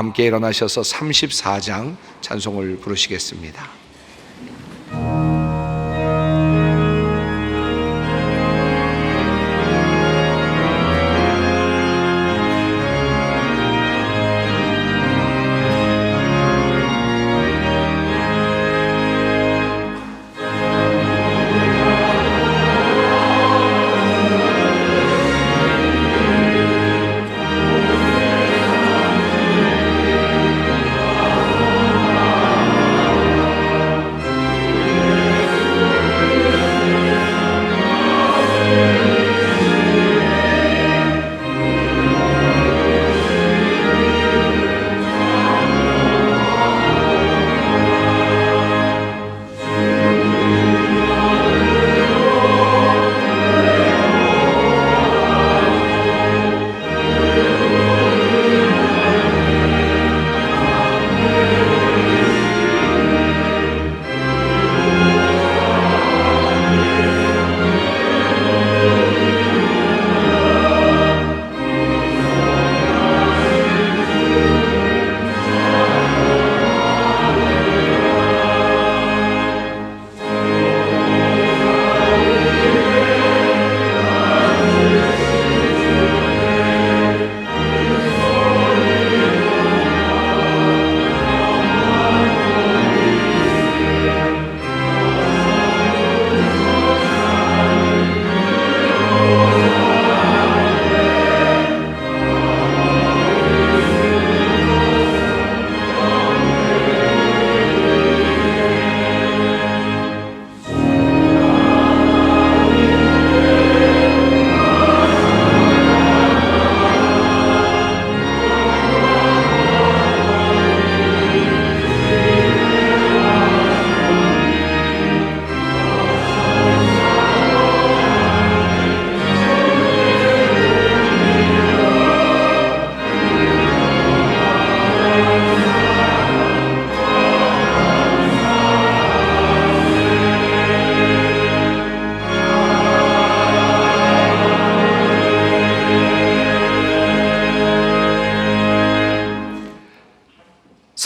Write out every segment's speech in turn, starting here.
함께 일어나셔서 34장 찬송을 부르시겠습니다.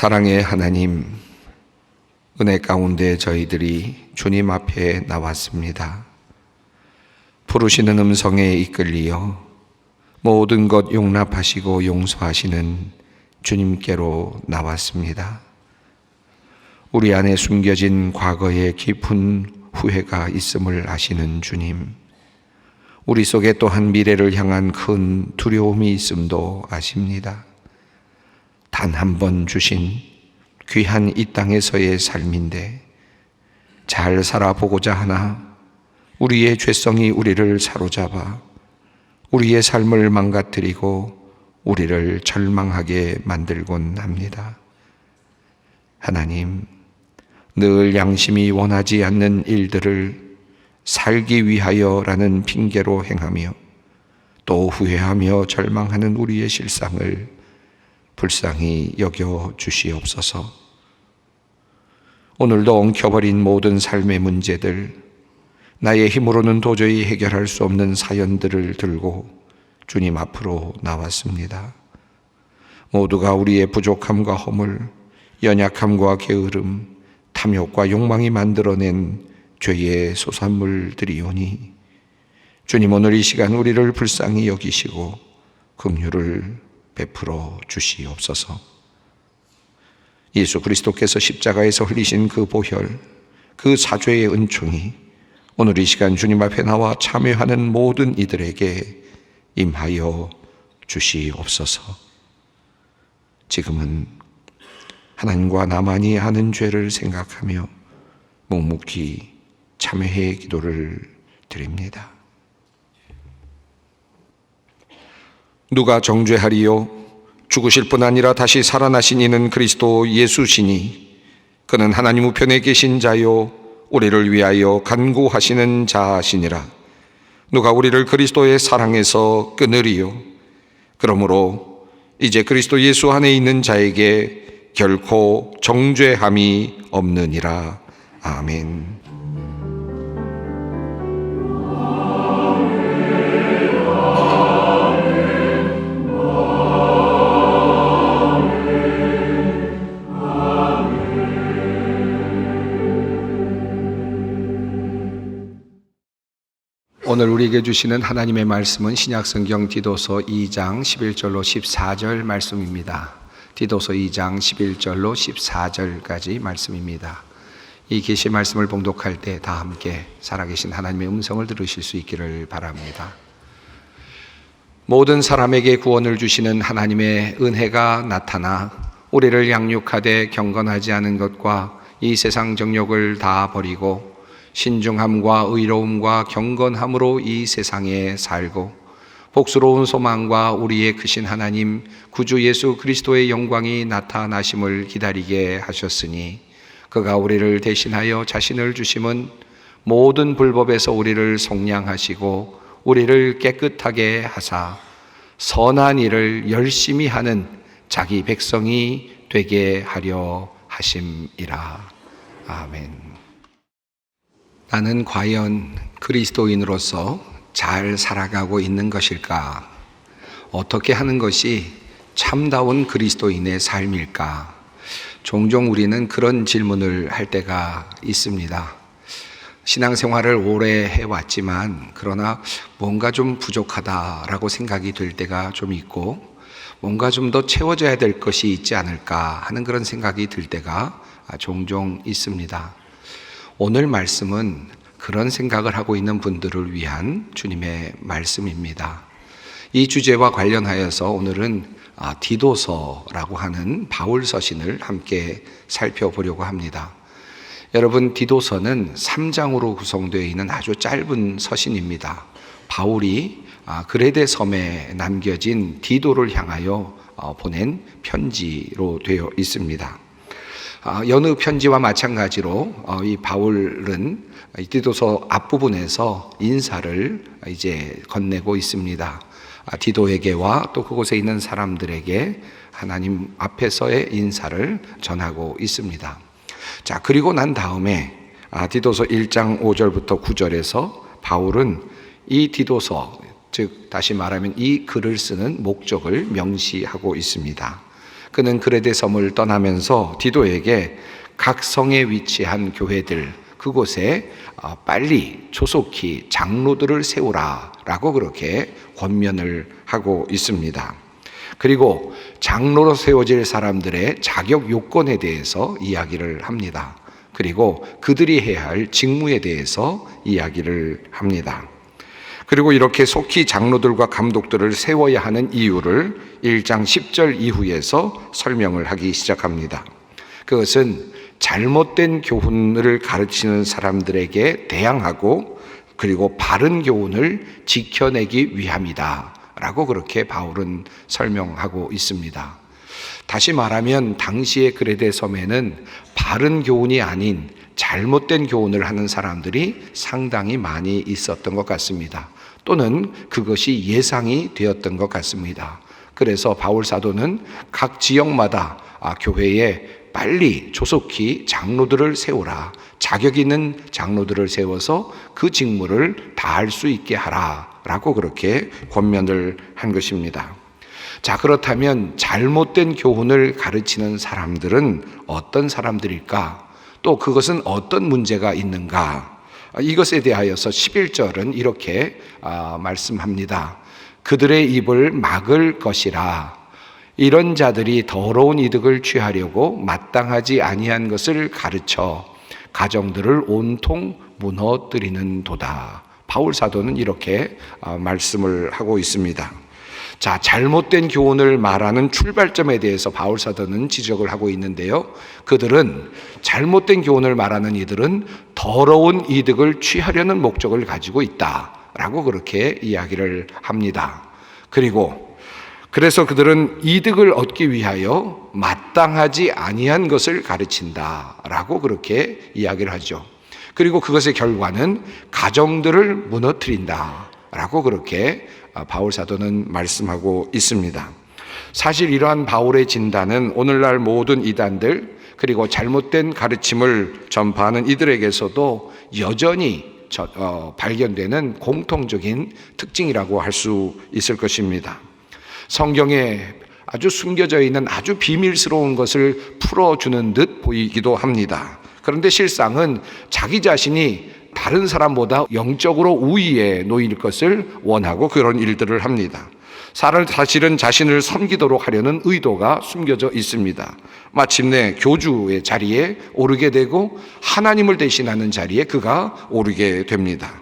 사랑의 하나님, 은혜 가운데 저희들이 주님 앞에 나왔습니다. 부르시는 음성에 이끌리어 모든 것 용납하시고 용서하시는 주님께로 나왔습니다. 우리 안에 숨겨진 과거의 깊은 후회가 있음을 아시는 주님, 우리 속에 또한 미래를 향한 큰 두려움이 있음도 아십니다. 단 한 번 주신 귀한 이 땅에서의 삶인데 잘 살아보고자 하나 우리의 죄성이 우리를 사로잡아 우리의 삶을 망가뜨리고 우리를 절망하게 만들곤 합니다. 하나님, 늘 양심이 원하지 않는 일들을 살기 위하여라는 핑계로 행하며 또 후회하며 절망하는 우리의 실상을 불쌍히 여겨 주시옵소서. 오늘도 엉켜버린 모든 삶의 문제들, 나의 힘으로는 도저히 해결할 수 없는 사연들을 들고 주님 앞으로 나왔습니다. 모두가 우리의 부족함과 허물, 연약함과 게으름, 탐욕과 욕망이 만들어낸 죄의 소산물들이오니 주님, 오늘 이 시간 우리를 불쌍히 여기시고 긍휼을 베풀어 주시옵소서. 예수 그리스도께서 십자가에서 흘리신 그 보혈, 그 사죄의 은총이 오늘 이 시간 주님 앞에 나와 참여하는 모든 이들에게 임하여 주시옵소서. 지금은 하나님과 나만이 아는 죄를 생각하며 묵묵히 참회의 기도를 드립니다. 누가 정죄하리요? 죽으실 뿐 아니라 다시 살아나신 이는 그리스도 예수시니 그는 하나님 우편에 계신 자요 우리를 위하여 간구하시는 자시니라. 누가 우리를 그리스도의 사랑에서 끊으리요? 그러므로 이제 그리스도 예수 안에 있는 자에게 결코 정죄함이 없느니라. 아멘. 오늘 우리에게 주시는 하나님의 말씀은 신약성경 디도서 2장 11절로 14절 말씀입니다. 디도서 2장 11절로 14절까지 말씀입니다. 이 계시 말씀을 봉독할 때 다 함께 살아계신 하나님의 음성을 들으실 수 있기를 바랍니다. 모든 사람에게 구원을 주시는 하나님의 은혜가 나타나 우리를 양육하되 경건하지 않은 것과 이 세상 정욕을 다 버리고 신중함과 의로움과 경건함으로 이 세상에 살고 복스러운 소망과 우리의 크신 하나님 구주 예수 그리스도의 영광이 나타나심을 기다리게 하셨으니 그가 우리를 대신하여 자신을 주심은 모든 불법에서 우리를 속량하시고 우리를 깨끗하게 하사 선한 일을 열심히 하는 자기 백성이 되게 하려 하심이라. 아멘. 나는 과연 그리스도인으로서 잘 살아가고 있는 것일까? 어떻게 하는 것이 참다운 그리스도인의 삶일까? 종종 우리는 그런 질문을 할 때가 있습니다. 신앙생활을 오래 해왔지만 그러나 뭔가 좀 부족하다라고 생각이 될 때가 좀 있고 뭔가 좀 더 채워져야 될 것이 있지 않을까 하는 그런 생각이 들 때가 종종 있습니다. 오늘 말씀은 그런 생각을 하고 있는 분들을 위한 주님의 말씀입니다. 이 주제와 관련하여서 오늘은 디도서라고 하는 바울 서신을 함께 살펴보려고 합니다. 여러분, 디도서는 3장으로 구성되어 있는 아주 짧은 서신입니다. 바울이 그레데 섬에 남겨진 디도를 향하여 보낸 편지로 되어 있습니다. 여느 편지와 마찬가지로 이 바울은 디도서 앞부분에서 인사를 이제 건네고 있습니다. 디도에게와 또 그곳에 있는 사람들에게 하나님 앞에서의 인사를 전하고 있습니다. 자, 그리고 난 다음에 디도서 1장 5절부터 9절에서 바울은 이 디도서, 즉 다시 말하면 이 글을 쓰는 목적을 명시하고 있습니다. 그는 그레데 섬을 떠나면서 디도에게 각 성에 위치한 교회들, 그곳에 빨리 조속히 장로들을 세우라 라고 그렇게 권면을 하고 있습니다. 그리고 장로로 세워질 사람들의 자격 요건에 대해서 이야기를 합니다. 그리고 그들이 해야 할 직무에 대해서 이야기를 합니다. 그리고 이렇게 속히 장로들과 감독들을 세워야 하는 이유를 1장 10절 이후에서 설명을 하기 시작합니다. 그것은 잘못된 교훈을 가르치는 사람들에게 대항하고 그리고 바른 교훈을 지켜내기 위함이다 라고 그렇게 바울은 설명하고 있습니다. 다시 말하면 당시의 그레데 섬에는 바른 교훈이 아닌 잘못된 교훈을 하는 사람들이 상당히 많이 있었던 것 같습니다. 또는 그것이 예상이 되었던 것 같습니다. 그래서 바울 사도는 각 지역마다 교회에 빨리 조속히 장로들을 세우라, 자격 있는 장로들을 세워서 그 직무를 다할 수 있게 하라 라고 그렇게 권면을 한 것입니다. 자, 그렇다면 잘못된 교훈을 가르치는 사람들은 어떤 사람들일까? 또 그것은 어떤 문제가 있는가? 이것에 대하여서 11절은 이렇게 말씀합니다. 그들의 입을 막을 것이라. 이런 자들이 더러운 이득을 취하려고 마땅하지 아니한 것을 가르쳐 가정들을 온통 무너뜨리는 도다. 바울 사도는 이렇게 말씀을 하고 있습니다. 자, 잘못된 교훈을 말하는 출발점에 대해서 바울 사도는 지적을 하고 있는데요. 그들은 잘못된 교훈을 말하는 이들은 더러운 이득을 취하려는 목적을 가지고 있다라고 그렇게 이야기를 합니다. 그래서 그들은 이득을 얻기 위하여 마땅하지 아니한 것을 가르친다라고 그렇게 이야기를 하죠. 그리고 그것의 결과는 가정들을 무너뜨린다라고 그렇게 바울 사도는 말씀하고 있습니다. 사실 이러한 바울의 진단은 오늘날 모든 이단들 그리고 잘못된 가르침을 전파하는 이들에게서도 여전히 발견되는 공통적인 특징이라고 할 수 있을 것입니다. 성경에 아주 숨겨져 있는 아주 비밀스러운 것을 풀어주는 듯 보이기도 합니다. 그런데 실상은 자기 자신이 다른 사람보다 영적으로 우위에 놓일 것을 원하고 그런 일들을 합니다. 사실은 자신을 섬기도록 하려는 의도가 숨겨져 있습니다. 마침내 교주의 자리에 오르게 되고 하나님을 대신하는 자리에 그가 오르게 됩니다.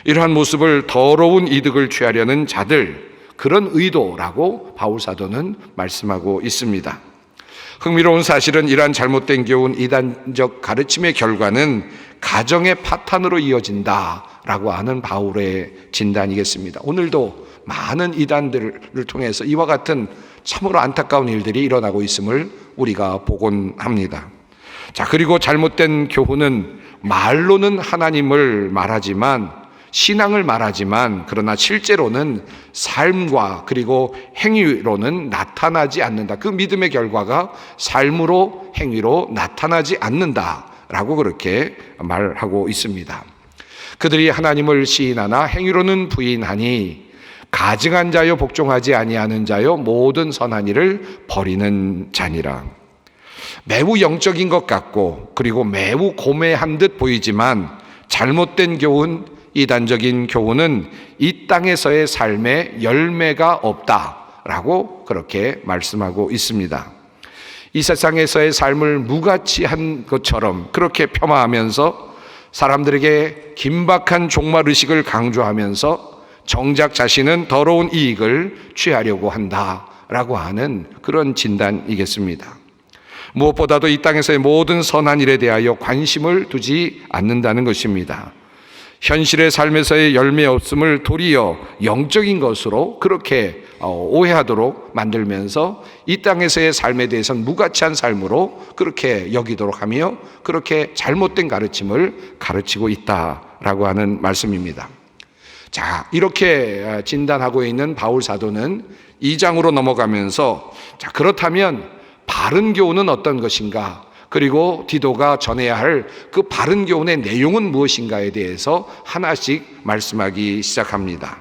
이러한 모습을 더러운 이득을 취하려는 자들, 그런 의도라고 바울 사도는 말씀하고 있습니다. 흥미로운 사실은 이러한 잘못된 교훈, 이단적 가르침의 결과는 가정의 파탄으로 이어진다라고 하는 바울의 진단이겠습니다. 오늘도 많은 이단들을 통해서 이와 같은 참으로 안타까운 일들이 일어나고 있음을 우리가 보곤 합니다. 자, 그리고 잘못된 교훈은 말로는 하나님을 말하지만, 신앙을 말하지만, 그러나 실제로는 삶과 그리고 행위로는 나타나지 않는다. 그 믿음의 결과가 삶으로, 행위로 나타나지 않는다라고 그렇게 말하고 있습니다. 그들이 하나님을 시인하나 행위로는 부인하니 가증한 자요 복종하지 아니하는 자요 모든 선한 일을 버리는 자니라. 매우 영적인 것 같고 그리고 매우 고매한 듯 보이지만 잘못된 교훈, 이단적인 교훈은 이 땅에서의 삶에 열매가 없다라고 그렇게 말씀하고 있습니다. 이 세상에서의 삶을 무가치한 것처럼 그렇게 폄하하면서 사람들에게 긴박한 종말의식을 강조하면서 정작 자신은 더러운 이익을 취하려고 한다라고 하는 그런 진단이겠습니다. 무엇보다도 이 땅에서의 모든 선한 일에 대하여 관심을 두지 않는다는 것입니다. 현실의 삶에서의 열매 없음을 도리어 영적인 것으로 그렇게 오해하도록 만들면서 이 땅에서의 삶에 대해서는 무가치한 삶으로 그렇게 여기도록 하며 그렇게 잘못된 가르침을 가르치고 있다라고 하는 말씀입니다. 자, 이렇게 진단하고 있는 바울 사도는 2장으로 넘어가면서 자, 그렇다면 바른 교훈은 어떤 것인가? 그리고 디도가 전해야 할 그 바른 교훈의 내용은 무엇인가에 대해서 하나씩 말씀하기 시작합니다.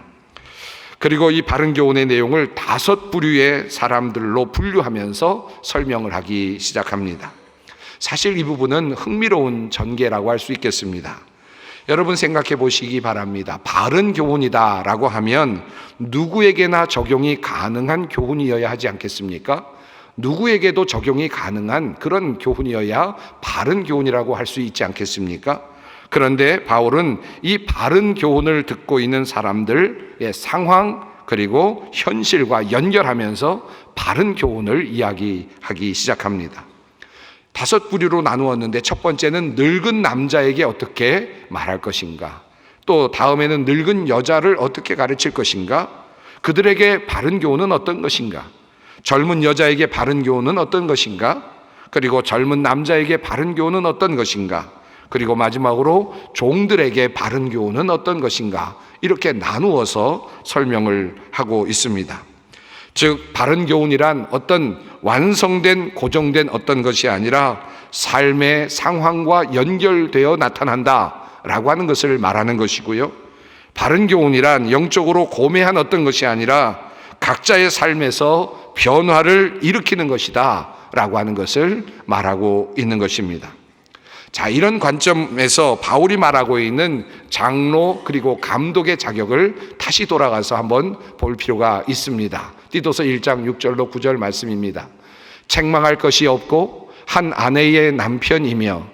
그리고 이 바른 교훈의 내용을 5 부류의 사람들로 분류하면서 설명을 하기 시작합니다. 사실 이 부분은 흥미로운 전개라고 할 수 있겠습니다. 여러분 생각해 보시기 바랍니다. 바른 교훈이다라고 하면 누구에게나 적용이 가능한 교훈이어야 하지 않겠습니까? 누구에게도 적용이 가능한 그런 교훈이어야 바른 교훈이라고 할 수 있지 않겠습니까? 그런데 바울은 이 바른 교훈을 듣고 있는 사람들의 상황 그리고 현실과 연결하면서 바른 교훈을 이야기하기 시작합니다. 5 부류로 나누었는데 첫 번째는 늙은 남자에게 어떻게 말할 것인가, 또 다음에는 늙은 여자를 어떻게 가르칠 것인가, 그들에게 바른 교훈은 어떤 것인가, 젊은 여자에게 바른 교훈은 어떤 것인가, 그리고 젊은 남자에게 바른 교훈은 어떤 것인가, 그리고 마지막으로 종들에게 바른 교훈은 어떤 것인가, 이렇게 나누어서 설명을 하고 있습니다. 즉 바른 교훈이란 어떤 완성된 고정된 어떤 것이 아니라 삶의 상황과 연결되어 나타난다라고 하는 것을 말하는 것이고요. 바른 교훈이란 영적으로 고매한 어떤 것이 아니라 각자의 삶에서 변화를 일으키는 것이다 라고 하는 것을 말하고 있는 것입니다. 자, 이런 관점에서 바울이 말하고 있는 장로 그리고 감독의 자격을 다시 돌아가서 한번 볼 필요가 있습니다. 디도서 1장 6절로 9절 말씀입니다. 책망할 것이 없고 한 아내의 남편이며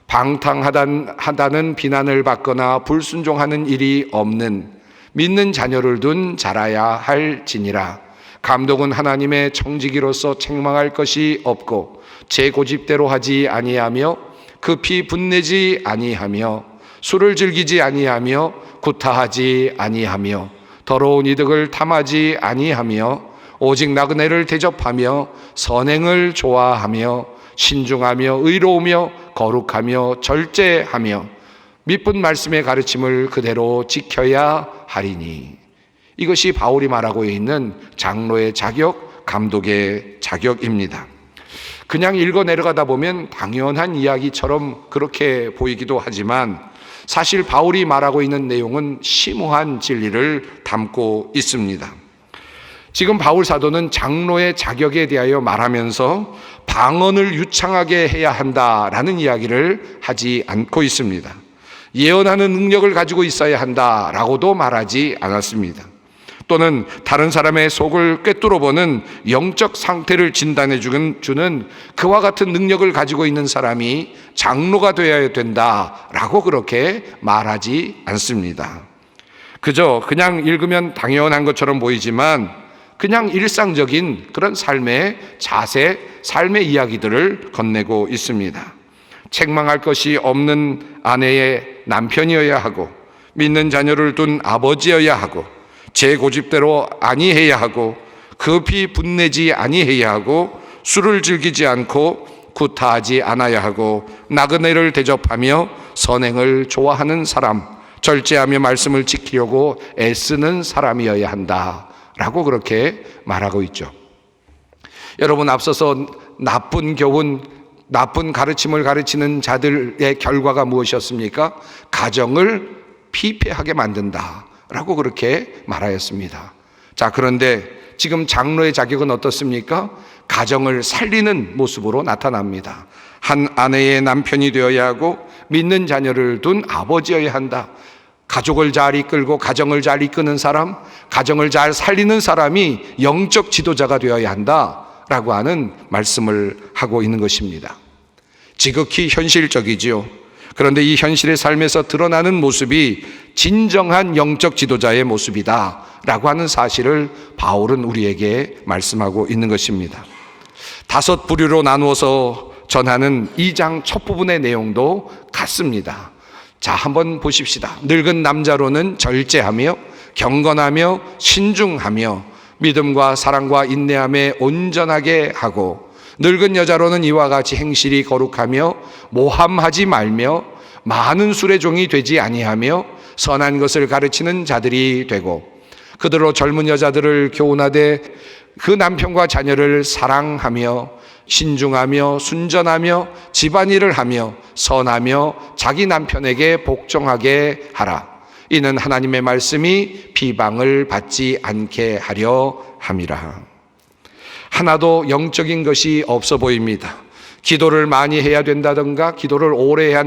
방탕하다는 비난을 받거나 불순종하는 일이 없는 믿는 자녀를 둔 자라야 할지니라. 감독은 하나님의 청지기로서 책망할 것이 없고 제 고집대로 하지 아니하며 급히 분내지 아니하며 술을 즐기지 아니하며 구타하지 아니하며 더러운 이득을 탐하지 아니하며 오직 나그네를 대접하며 선행을 좋아하며 신중하며 의로우며 거룩하며 절제하며 미쁜 말씀의 가르침을 그대로 지켜야 하리니. 이것이 바울이 말하고 있는 장로의 자격, 감독의 자격입니다. 그냥 읽어 내려가다 보면 당연한 이야기처럼 그렇게 보이기도 하지만 사실 바울이 말하고 있는 내용은 심오한 진리를 담고 있습니다. 지금 바울 사도는 장로의 자격에 대하여 말하면서 방언을 유창하게 해야 한다라는 이야기를 하지 않고 있습니다. 예언하는 능력을 가지고 있어야 한다라고도 말하지 않았습니다. 또는 다른 사람의 속을 꿰뚫어보는 영적 상태를 진단해 주는 그와 같은 능력을 가지고 있는 사람이 장로가 되어야 된다라고 그렇게 말하지 않습니다. 그저 그냥 읽으면 당연한 것처럼 보이지만 그냥 일상적인 그런 삶의 자세, 삶의 이야기들을 건네고 있습니다. 책망할 것이 없는 아내의 남편이어야 하고, 믿는 자녀를 둔 아버지여야 하고, 제 고집대로 아니해야 하고, 급히 분내지 아니해야 하고, 술을 즐기지 않고 구타하지 않아야 하고, 나그네를 대접하며 선행을 좋아하는 사람, 절제하며 말씀을 지키려고 애쓰는 사람이어야 한다라고 그렇게 말하고 있죠. 여러분, 앞서서 나쁜 교훈, 나쁜 가르침을 가르치는 자들의 결과가 무엇이었습니까? 가정을 피폐하게 만든다라고 그렇게 말하였습니다. 자, 그런데 지금 장로의 자격은 어떻습니까? 가정을 살리는 모습으로 나타납니다. 한 아내의 남편이 되어야 하고, 믿는 자녀를 둔 아버지여야 한다. 가족을 잘 이끌고 가정을 잘 이끄는 사람, 가정을 잘 살리는 사람이 영적 지도자가 되어야 한다라고 하는 말씀을 하고 있는 것입니다. 지극히 현실적이지요. 그런데 이 현실의 삶에서 드러나는 모습이 진정한 영적 지도자의 모습이다라고 하는 사실을 바울은 우리에게 말씀하고 있는 것입니다. 5 부류로 나누어서 전하는 2장 첫 부분의 내용도 같습니다. 자, 한번 보십시다. 늙은 남자로는 절제하며 경건하며 신중하며 믿음과 사랑과 인내함에 온전하게 하고, 늙은 여자로는 이와 같이 행실이 거룩하며 모함하지 말며 많은 술의 종이 되지 아니하며 선한 것을 가르치는 자들이 되고, 그들로 젊은 여자들을 교훈하되 그 남편과 자녀를 사랑하며 신중하며 순전하며 집안일을 하며 선하며 자기 남편에게 복종하게 하라. 이는 하나님의 말씀이 비방을 받지 않게 하려 함이라. 하나도 영적인 것이 없어 보입니다. 기도를 많이 해야 된다든가, 기도를 오래 해야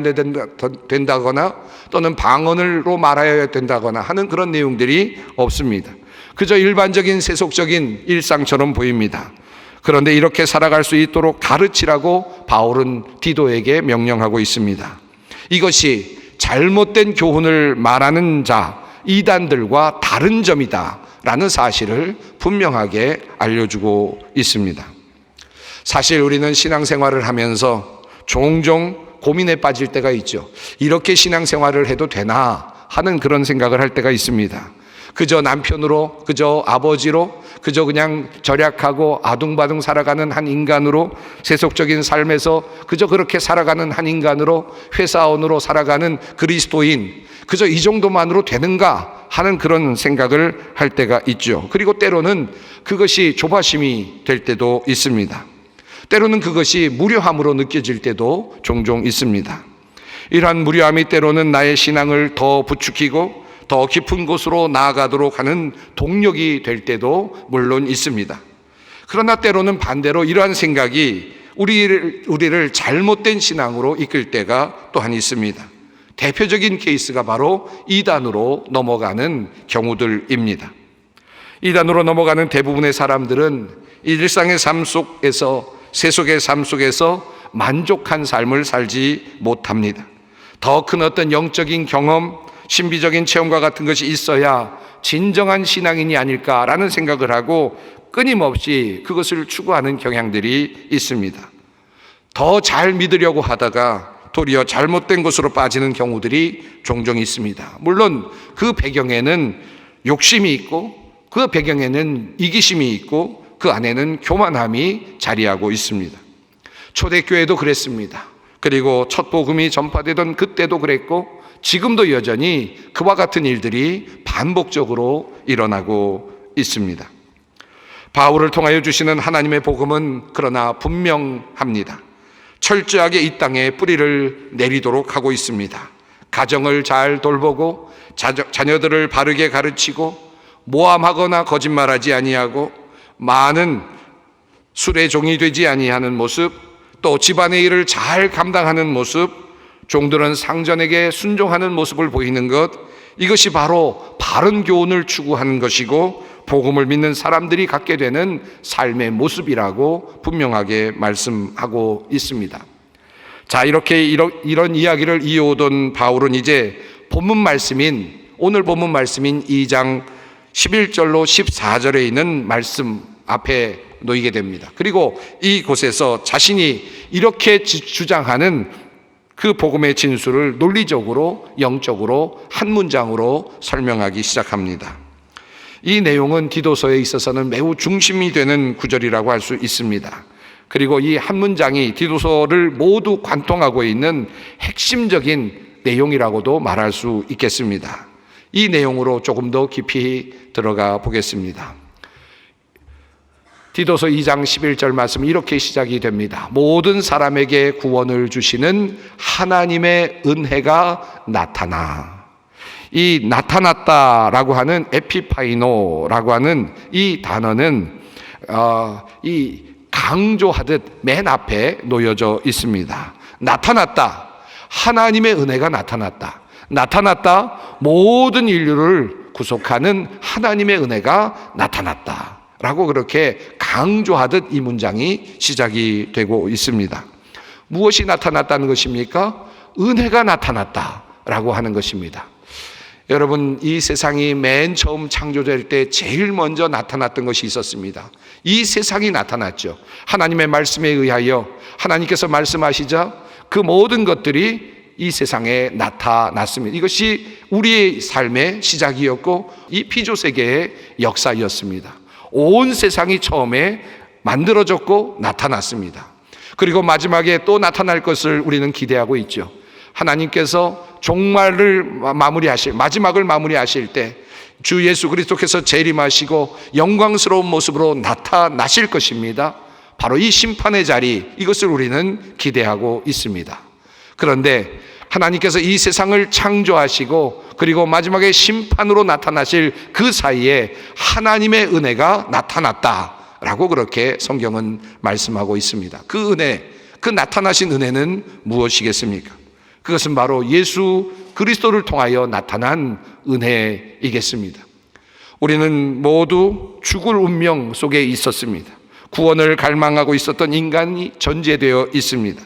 된다거나, 또는 방언으로 말해야 된다거나 하는 그런 내용들이 없습니다. 그저 일반적인 세속적인 일상처럼 보입니다. 그런데 이렇게 살아갈 수 있도록 가르치라고 바울은 디도에게 명령하고 있습니다. 이것이 잘못된 교훈을 말하는 자, 이단들과 다른 점이다 라는 사실을 분명하게 알려주고 있습니다. 사실 우리는 신앙생활을 하면서 종종 고민에 빠질 때가 있죠. 이렇게 신앙생활을 해도 되나 하는 그런 생각을 할 때가 있습니다. 그저 남편으로, 그저 아버지로, 그저 그냥 절약하고 아둥바둥 살아가는 한 인간으로, 세속적인 삶에서 그저 그렇게 살아가는 한 인간으로, 회사원으로 살아가는 그리스도인, 그저 이 정도만으로 되는가 하는 그런 생각을 할 때가 있죠. 그리고 때로는 그것이 조바심이 될 때도 있습니다. 때로는 그것이 무료함으로 느껴질 때도 종종 있습니다. 이러한 무료함이 때로는 나의 신앙을 더 부추기고 더 깊은 곳으로 나아가도록 하는 동력이 될 때도 물론 있습니다. 그러나 때로는 반대로 이러한 생각이 우리를 잘못된 신앙으로 이끌 때가 또한 있습니다. 대표적인 케이스가 바로 이단으로 넘어가는 경우들입니다. 이단으로 넘어가는 대부분의 사람들은 일상의 삶 속에서, 세속의 삶 속에서 만족한 삶을 살지 못합니다. 더 큰 어떤 영적인 경험, 신비적인 체험과 같은 것이 있어야 진정한 신앙인이 아닐까라는 생각을 하고 끊임없이 그것을 추구하는 경향들이 있습니다. 더 잘 믿으려고 하다가 도리어 잘못된 것으로 빠지는 경우들이 종종 있습니다. 물론 그 배경에는 욕심이 있고, 그 배경에는 이기심이 있고, 그 안에는 교만함이 자리하고 있습니다. 초대교회도 그랬습니다. 그리고 첫 복음이 전파되던 그때도 그랬고, 지금도 여전히 그와 같은 일들이 반복적으로 일어나고 있습니다. 바울을 통하여 주시는 하나님의 복음은 그러나 분명합니다. 철저하게 이 땅에 뿌리를 내리도록 하고 있습니다. 가정을 잘 돌보고 자녀들을 바르게 가르치고 모함하거나 거짓말하지 아니하고 많은 술의 종이 되지 아니하는 모습, 또 집안의 일을 잘 감당하는 모습, 종들은 상전에게 순종하는 모습을 보이는 것, 이것이 바로 바른 교훈을 추구하는 것이고 복음을 믿는 사람들이 갖게 되는 삶의 모습이라고 분명하게 말씀하고 있습니다. 자, 이렇게 이런 이야기를 이어오던 바울은 이제 오늘 본문 말씀인 2장 11절로 14절에 있는 말씀 앞에 놓이게 됩니다. 그리고 이곳에서 자신이 이렇게 주장하는 그 복음의 진술을 논리적으로, 영적으로 한 문장으로 설명하기 시작합니다. 이 내용은 디도서에 있어서는 매우 중심이 되는 구절이라고 할 수 있습니다. 그리고 이 한 문장이 디도서를 모두 관통하고 있는 핵심적인 내용이라고도 말할 수 있겠습니다. 이 내용으로 조금 더 깊이 들어가 보겠습니다. 디도서 2장 11절 말씀 이렇게 시작이 됩니다. 모든 사람에게 구원을 주시는 하나님의 은혜가 나타나. 이 나타났다라고 하는 에피파이노라고 하는 이 단어는 이 강조하듯 맨 앞에 놓여져 있습니다. 나타났다. 하나님의 은혜가 나타났다. 나타났다. 모든 인류를 구속하는 하나님의 은혜가 나타났다. 라고 그렇게 강조하듯 이 문장이 시작이 되고 있습니다. 무엇이 나타났다는 것입니까? 은혜가 나타났다. 라고 하는 것입니다. 여러분, 이 세상이 맨 처음 창조될 때 제일 먼저 나타났던 것이 있었습니다. 이 세상이 나타났죠. 하나님의 말씀에 의하여 하나님께서 말씀하시자 그 모든 것들이 이 세상에 나타났습니다. 이것이 우리의 삶의 시작이었고 이 피조세계의 역사였습니다. 온 세상이 처음에 만들어졌고 나타났습니다. 그리고 마지막에 또 나타날 것을 우리는 기대하고 있죠. 하나님께서 종말을 마지막을 마무리하실 때 주 예수 그리스도께서 재림하시고 영광스러운 모습으로 나타나실 것입니다. 바로 이 심판의 자리, 이것을 우리는 기대하고 있습니다. 그런데 하나님께서 이 세상을 창조하시고 그리고 마지막에 심판으로 나타나실 그 사이에 하나님의 은혜가 나타났다라고 그렇게 성경은 말씀하고 있습니다. 그 은혜, 그 나타나신 은혜는 무엇이겠습니까? 그것은 바로 예수 그리스도를 통하여 나타난 은혜이겠습니다. 우리는 모두 죽을 운명 속에 있었습니다. 구원을 갈망하고 있었던 인간이 전제되어 있습니다.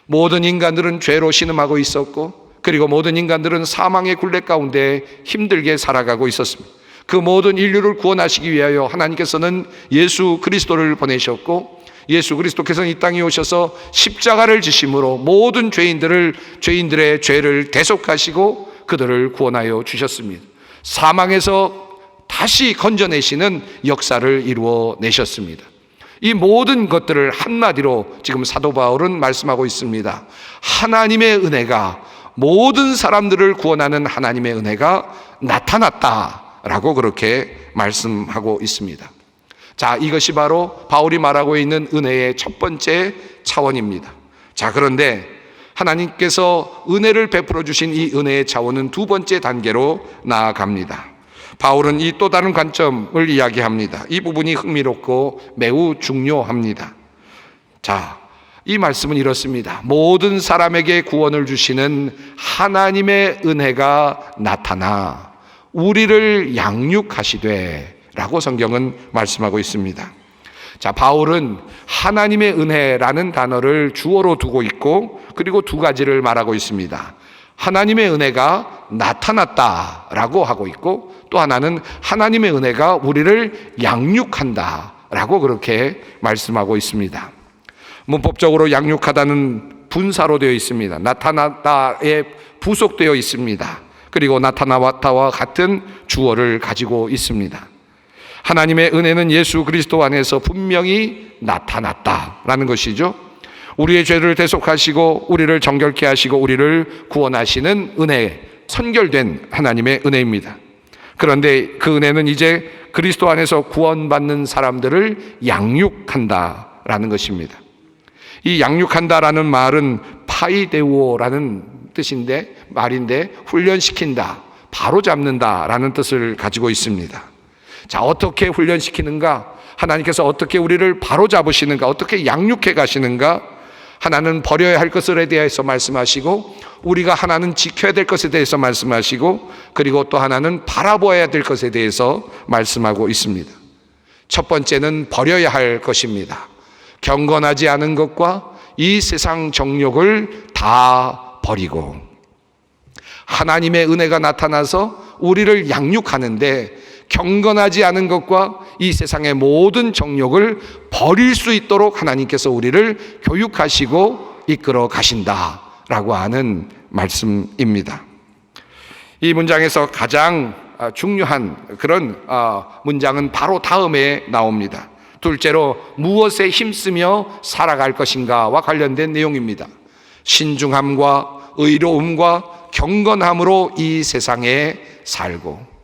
모든 인간들은 죄로 신음하고 있었고 그리고 모든 인간들은 사망의 굴레 가운데 힘들게 살아가고 있었습니다. 그 모든 인류를 구원하시기 위하여 하나님께서는 예수 그리스도를 보내셨고 예수 그리스도께서는 이 땅에 오셔서 십자가를 지심으로 모든 죄인들의 죄를 대속하시고 그들을 구원하여 주셨습니다. 사망에서 다시 건져내시는 역사를 이루어 내셨습니다. 이 모든 것들을 한마디로 지금 사도 바울은 말씀하고 있습니다. 하나님의 은혜가, 모든 사람들을 구원하는 하나님의 은혜가 나타났다라고 그렇게 말씀하고 있습니다. 자, 이것이 바로 바울이 말하고 있는 은혜의 첫 번째 차원입니다. 자, 그런데 하나님께서 은혜를 베풀어 주신 이 은혜의 차원은 두 번째 단계로 나아갑니다. 바울은 이 또 다른 관점을 이야기합니다. 이 부분이 흥미롭고 매우 중요합니다. 자, 이 말씀은 이렇습니다. 모든 사람에게 구원을 주시는 하나님의 은혜가 나타나 우리를 양육하시되 라고 성경은 말씀하고 있습니다. 자, 바울은 하나님의 은혜라는 단어를 주어로 두고 있고 그리고 두 가지를 말하고 있습니다. 하나님의 은혜가 나타났다라고 하고 있고 또 하나는 하나님의 은혜가 우리를 양육한다라고 그렇게 말씀하고 있습니다. 문법적으로 양육하다는 분사로 되어 있습니다. 나타났다에 부속되어 있습니다. 그리고 나타났다와 같은 주어를 가지고 있습니다. 하나님의 은혜는 예수 그리스도 안에서 분명히 나타났다라는 것이죠. 우리의 죄를 대속하시고 우리를 정결케 하시고 우리를 구원하시는 은혜, 선결된 하나님의 은혜입니다. 그런데 그 은혜는 이제 그리스도 안에서 구원받는 사람들을 양육한다라는 것입니다. 이 양육한다라는 말은 파이데우오라는 말인데 훈련시킨다, 바로잡는다라는 뜻을 가지고 있습니다. 자, 어떻게 훈련시키는가? 하나님께서 어떻게 우리를 바로잡으시는가? 어떻게 양육해 가시는가? 하나는 버려야 할 것에 대해서 말씀하시고, 우리가 하나는 지켜야 될 것에 대해서 말씀하시고, 그리고 또 하나는 바라보아야 될 것에 대해서 말씀하고 있습니다. 첫 번째는 버려야 할 것입니다. 경건하지 않은 것과 이 세상 정욕을 다 버리고, 하나님의 은혜가 나타나서 우리를 양육하는데 경건하지 않은 것과 이 세상의 모든 정욕을 버릴 수 있도록 하나님께서 우리를 교육하시고 이끌어 가신다라고 하는 말씀입니다. 이 문장에서 가장 중요한 그런 문장은 바로 다음에 나옵니다. 둘째로 무엇에 힘쓰며 살아갈 것인가와 관련된 내용입니다. 신중함과 의로움과 경건함으로 이 세상에 살고,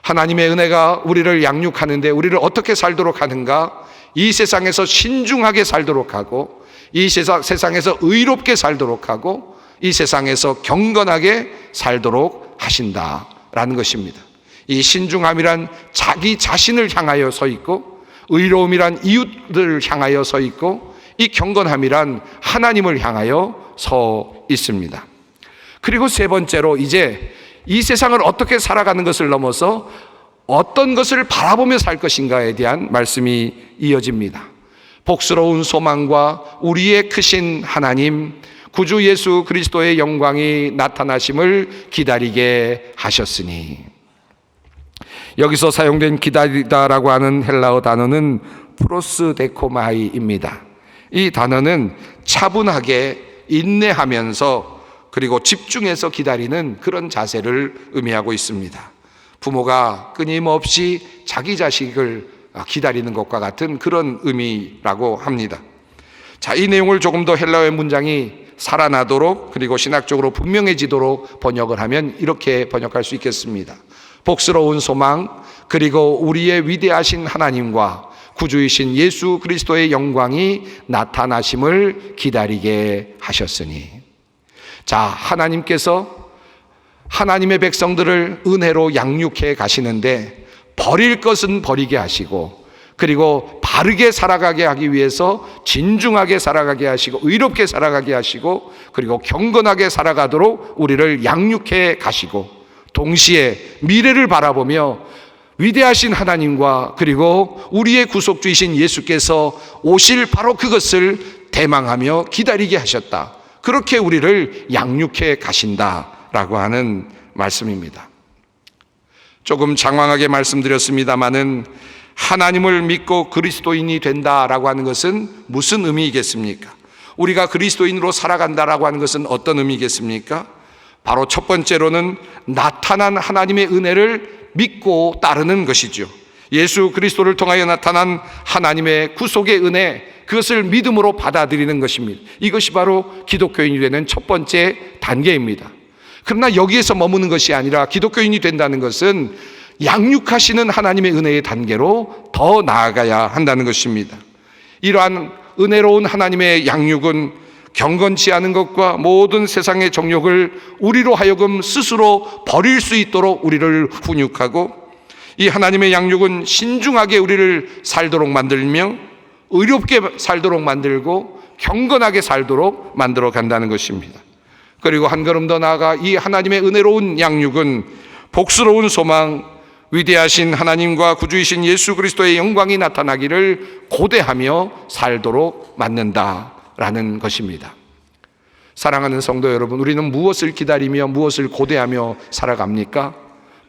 하나님의 은혜가 우리를 양육하는데 우리를 어떻게 살도록 하는가? 이 세상에서 신중하게 살도록 하고, 이 세상에서 의롭게 살도록 하고, 이 세상에서 경건하게 살도록 하신다라는 것입니다. 이 신중함이란 자기 자신을 향하여 서 있고, 의로움이란 이웃을 향하여 서 있고, 이 경건함이란 하나님을 향하여 서 있습니다. 그리고 세 번째로 이제 이 세상을 어떻게 살아가는 것을 넘어서 어떤 것을 바라보며 살 것인가에 대한 말씀이 이어집니다. 복스러운 소망과 우리의 크신 하나님, 구주 예수 그리스도의 영광이 나타나심을 기다리게 하셨으니. 여기서 사용된 기다리다라고 하는 헬라어 단어는 프로스데코마이입니다. 이 단어는 차분하게 인내하면서 그리고 집중해서 기다리는 그런 자세를 의미하고 있습니다. 부모가 끊임없이 자기 자식을 기다리는 것과 같은 그런 의미라고 합니다. 자, 이 내용을 조금 더 헬라어의 문장이 살아나도록, 그리고 신학적으로 분명해지도록 번역을 하면 이렇게 번역할 수 있겠습니다. 복스러운 소망, 그리고 우리의 위대하신 하나님과 구주이신 예수 그리스도의 영광이 나타나심을 기다리게 하셨으니. 자, 하나님께서 하나님의 백성들을 은혜로 양육해 가시는데 버릴 것은 버리게 하시고, 그리고 바르게 살아가게 하기 위해서 진중하게 살아가게 하시고, 의롭게 살아가게 하시고, 그리고 경건하게 살아가도록 우리를 양육해 가시고, 동시에 미래를 바라보며 위대하신 하나님과 그리고 우리의 구속주이신 예수께서 오실 바로 그것을 대망하며 기다리게 하셨다. 그렇게 우리를 양육해 가신다라고 하는 말씀입니다. 조금 장황하게 말씀드렸습니다마는 하나님을 믿고 그리스도인이 된다라고 하는 것은 무슨 의미이겠습니까? 우리가 그리스도인으로 살아간다라고 하는 것은 어떤 의미겠습니까? 바로 첫 번째로는 나타난 하나님의 은혜를 믿고 따르는 것이죠. 예수 그리스도를 통하여 나타난 하나님의 구속의 은혜, 그것을 믿음으로 받아들이는 것입니다. 이것이 바로 기독교인이 되는 첫 번째 단계입니다. 그러나 여기에서 머무는 것이 아니라 기독교인이 된다는 것은 양육하시는 하나님의 은혜의 단계로 더 나아가야 한다는 것입니다. 이러한 은혜로운 하나님의 양육은 경건치 않은 것과 모든 세상의 정욕을 우리로 하여금 스스로 버릴 수 있도록 우리를 훈육하고, 이 하나님의 양육은 신중하게 우리를 살도록 만들며 의롭게 살도록 만들고 경건하게 살도록 만들어 간다는 것입니다. 그리고 한 걸음 더 나아가 이 하나님의 은혜로운 양육은 복스러운 소망, 위대하신 하나님과 구주이신 예수 그리스도의 영광이 나타나기를 고대하며 살도록 만든다라는 것입니다. 사랑하는 성도 여러분, 우리는 무엇을 기다리며 무엇을 고대하며 살아갑니까?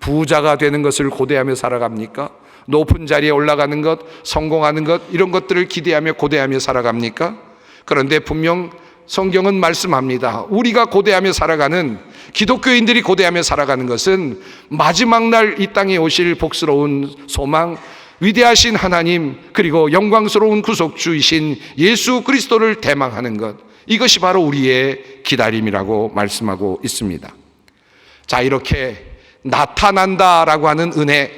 부자가 되는 것을 고대하며 살아갑니까? 높은 자리에 올라가는 것, 성공하는 것, 이런 것들을 기대하며 고대하며 살아갑니까? 그런데 분명 성경은 말씀합니다. 우리가 고대하며 살아가는, 기독교인들이 고대하며 살아가는 것은 마지막 날 이 땅에 오실 복스러운 소망, 위대하신 하나님, 그리고 영광스러운 구속주이신 예수 그리스도를 대망하는 것, 이것이 바로 우리의 기다림이라고 말씀하고 있습니다. 자, 이렇게 나타난다라고 하는 은혜,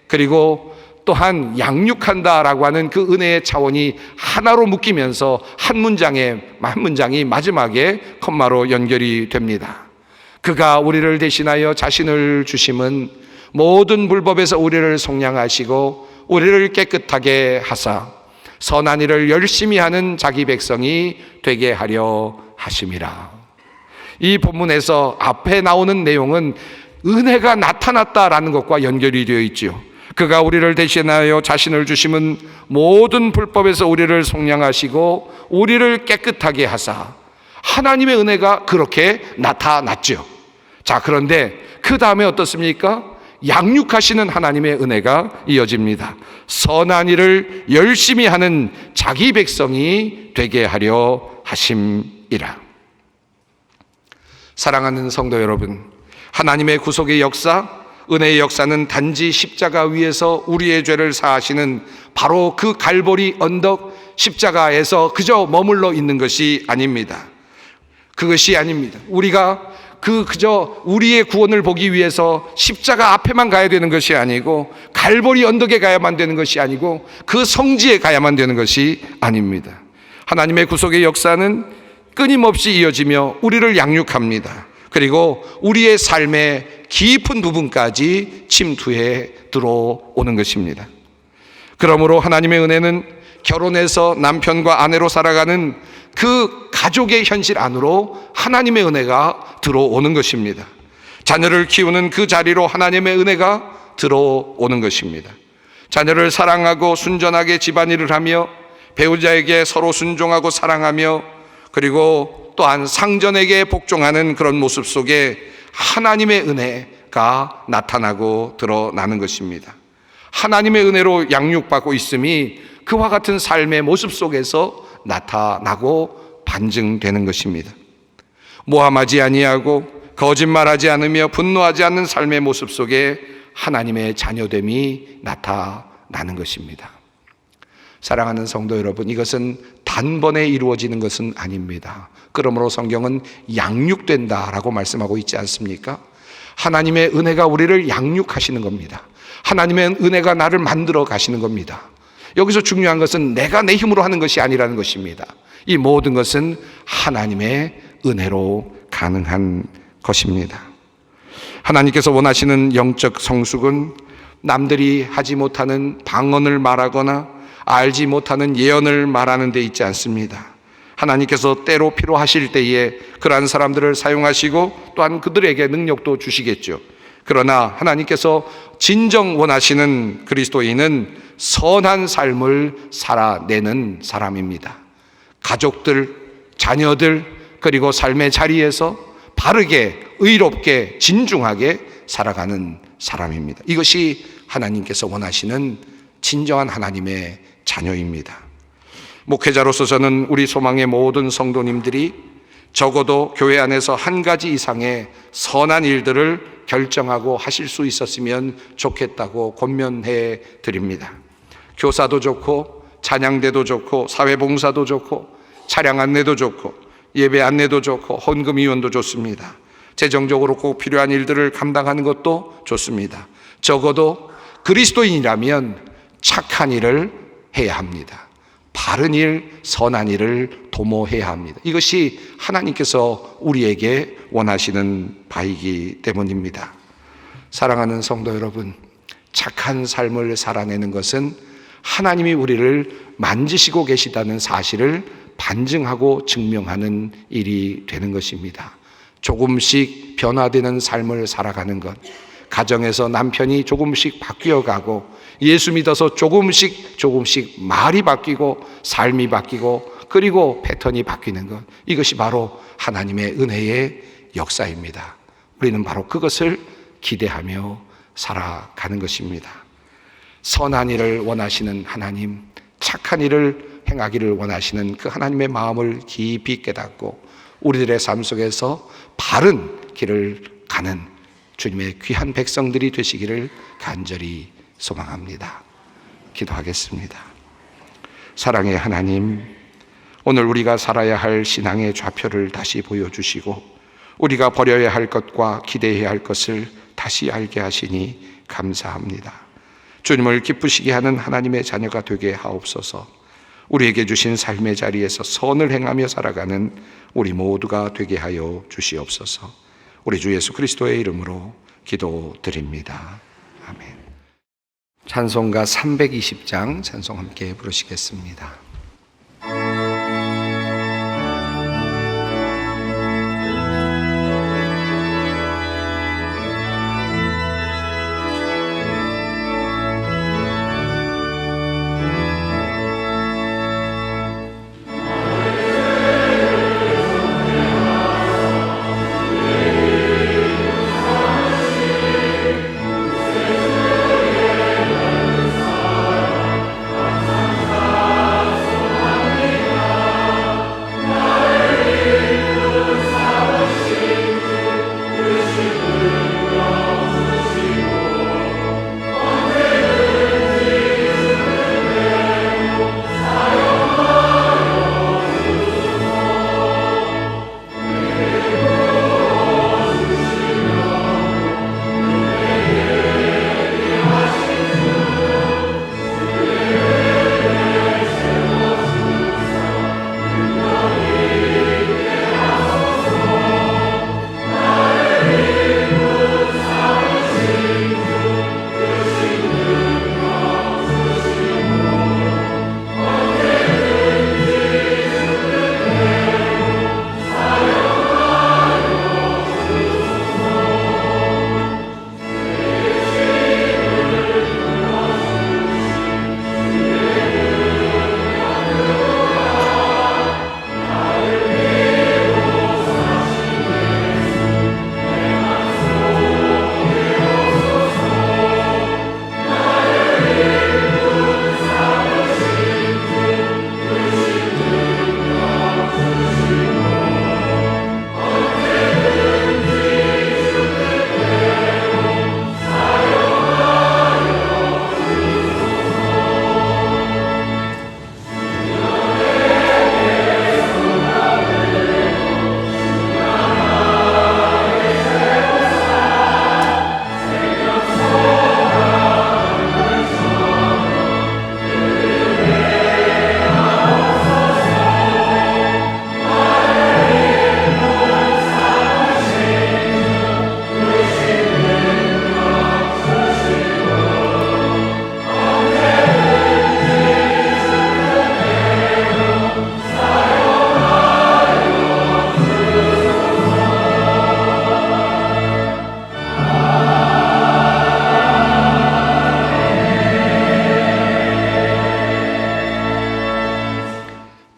그리고 또한 양육한다라고 하는 그 은혜의 차원이 하나로 묶이면서 한 문장이 마지막에 콤마로 연결이 됩니다. 그가 우리를 대신하여 자신을 주심은 모든 불법에서 우리를 속량하시고 우리를 깨끗하게 하사 선한 일을 열심히 하는 자기 백성이 되게 하려 하심이라. 이 본문에서 앞에 나오는 내용은 은혜가 나타났다라는 것과 연결이 되어 있지요. 그가 우리를 대신하여 자신을 주심은 모든 불법에서 우리를 속량하시고 우리를 깨끗하게 하사. 하나님의 은혜가 그렇게 나타났죠. 자, 그런데 그 다음에 어떻습니까? 양육하시는 하나님의 은혜가 이어집니다. 선한 일을 열심히 하는 자기 백성이 되게 하려 하심이라. 사랑하는 성도 여러분, 하나님의 구속의 역사, 은혜의 역사는 단지 십자가 위에서 우리의 죄를 사하시는 바로 그 갈보리 언덕 십자가에서 그저 머물러 있는 것이 아닙니다. 그것이 아닙니다. 우리가 그저 우리의 구원을 보기 위해서 십자가 앞에만 가야 되는 것이 아니고, 갈보리 언덕에 가야만 되는 것이 아니고, 그 성지에 가야만 되는 것이 아닙니다. 하나님의 구속의 역사는 끊임없이 이어지며 우리를 양육합니다. 그리고 우리의 삶의 깊은 부분까지 침투해 들어오는 것입니다. 그러므로 하나님의 은혜는 결혼해서 남편과 아내로 살아가는 그 가족의 현실 안으로 하나님의 은혜가 들어오는 것입니다. 자녀를 키우는 그 자리로 하나님의 은혜가 들어오는 것입니다. 자녀를 사랑하고 순전하게 집안일을 하며 배우자에게 서로 순종하고 사랑하며, 그리고 또한 상전에게 복종하는 그런 모습 속에 하나님의 은혜가 나타나고 드러나는 것입니다. 하나님의 은혜로 양육받고 있음이 그와 같은 삶의 모습 속에서 나타나고 반증되는 것입니다. 모함하지 아니하고 거짓말하지 않으며 분노하지 않는 삶의 모습 속에 하나님의 자녀됨이 나타나는 것입니다. 사랑하는 성도 여러분, 이것은 단번에 이루어지는 것은 아닙니다. 그러므로 성경은 양육된다라고 말씀하고 있지 않습니까? 하나님의 은혜가 우리를 양육하시는 겁니다. 하나님의 은혜가 나를 만들어 가시는 겁니다. 여기서 중요한 것은 내가 내 힘으로 하는 것이 아니라는 것입니다. 이 모든 것은 하나님의 은혜로 가능한 것입니다. 하나님께서 원하시는 영적 성숙은 남들이 하지 못하는 방언을 말하거나 알지 못하는 예언을 말하는 데 있지 않습니다. 하나님께서 때로 필요하실 때에 그러한 사람들을 사용하시고 또한 그들에게 능력도 주시겠죠. 그러나 하나님께서 진정 원하시는 그리스도인은 선한 삶을 살아내는 사람입니다. 가족들, 자녀들, 그리고 삶의 자리에서 바르게, 의롭게, 진중하게 살아가는 사람입니다. 이것이 하나님께서 원하시는 진정한 하나님의 자녀입니다. 목회자로서 저는 우리 소망의 모든 성도님들이 적어도 교회 안에서 한 가지 이상의 선한 일들을 결정하고 하실 수 있었으면 좋겠다고 권면해 드립니다. 교사도 좋고, 찬양대도 좋고, 사회봉사도 좋고, 차량 안내도 좋고, 예배 안내도 좋고, 헌금위원도 좋습니다. 재정적으로 꼭 필요한 일들을 감당하는 것도 좋습니다. 적어도 그리스도인이라면 착한 일을 해야 합니다. 바른 일, 선한 일을 도모해야 합니다. 이것이 하나님께서 우리에게 원하시는 바이기 때문입니다. 사랑하는 성도 여러분, 착한 삶을 살아내는 것은 하나님이 우리를 만지시고 계시다는 사실을 반증하고 증명하는 일이 되는 것입니다. 조금씩 변화되는 삶을 살아가는 것, 가정에서 남편이 조금씩 바뀌어가고, 예수 믿어서 조금씩 말이 바뀌고 삶이 바뀌고 그리고 패턴이 바뀌는 것, 이것이 바로 하나님의 은혜의 역사입니다. 우리는 바로 그것을 기대하며 살아가는 것입니다. 선한 일을 원하시는 하나님, 착한 일을 행하기를 원하시는 그 하나님의 마음을 깊이 깨닫고 우리들의 삶 속에서 바른 길을 가는 주님의 귀한 백성들이 되시기를 간절히 소망합니다. 기도하겠습니다. 사랑의 하나님, 오늘 우리가 살아야 할 신앙의 좌표를 다시 보여주시고 우리가 버려야 할 것과 기대해야 할 것을 다시 알게 하시니 감사합니다. 주님을 기쁘시게 하는 하나님의 자녀가 되게 하옵소서. 우리에게 주신 삶의 자리에서 선을 행하며 살아가는 우리 모두가 되게 하여 주시옵소서. 우리 주 예수 그리스도의 이름으로 기도드립니다. 아멘. 찬송가 320장 찬송 함께 부르시겠습니다.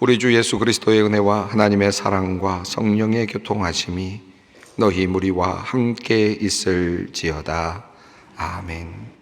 우리 주 예수 그리스도의 은혜와 하나님의 사랑과 성령의 교통하심이 너희 무리와 함께 있을지어다. 아멘.